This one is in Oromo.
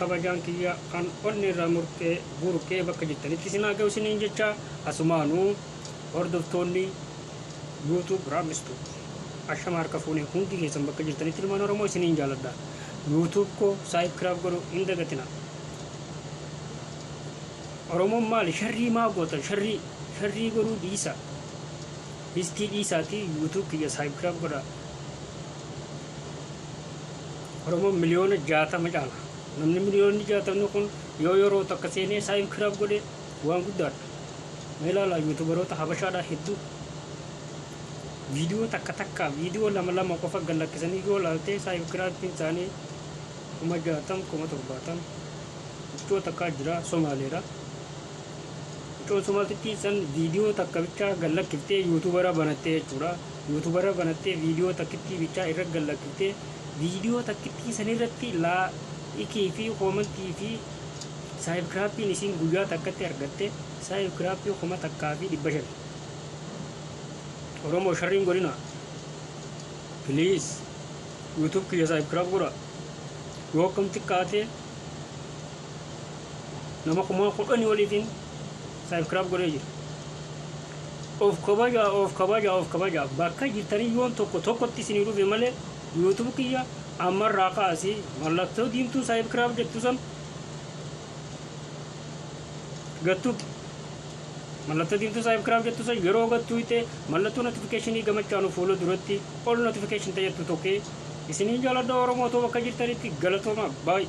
kabajaan kiyya kan onni irraa burqee bakka jirtanitti isin haa ga'u isiniin jecha asumaanuu hordoftoonni YouTube raamistu ashama harka fuunee hundi keessan bakka jirtanitti ilmaan Oromoo isiniin jaaladha. YouTube ko subscribe godhu hin dagatina. Oromoon maali sharrii maa goota sharrii godhuu dhiisa. Histii dhiisaati YouTube kiyya subscribe godha. Oromoon miliyoona 60 caala. Namni miliyoonni 60 kun yoo yeroo takka seenee subscribe godhe waan guddaadha. Meelaala YouTuberoota habashaadhaa hedduu video takka video lama qofa gallakkisanii yoo laaltee subscribe isaanii 60,000 iddoo takka jira Somaaleedha. Iddoo Somaalitti san video takka bicha gallakkiftee YouTubera banattee jechuudha. YouTubera banattee video takkitti bicha irra gallakkiftee video takkitti san irratti ikii fi commentii fi subscribe isin guyyaa takkatti argatte subscribe kuma takkaa fi 500. Oromo sharring godina. Please YouTube kiyya subscribe godha. Yoo kamti kaate nama kuma kudhanii waliitiin subscribe godhee jira. Of kabaja bakka jirtanii yoon tokkotti isinii dhufe malee YouTube kiyya ammarraa kaasee mallattoo diimtuu subscribe jettu san gattu. Mallattoo diimtuu subscribe jettu san yeroo gattu ite mallattoo notification gamachaanu fuula duratti all notification ta'ettu tokkee isinii jaaladha Oromoo bakka jirtanitti galatooma bye.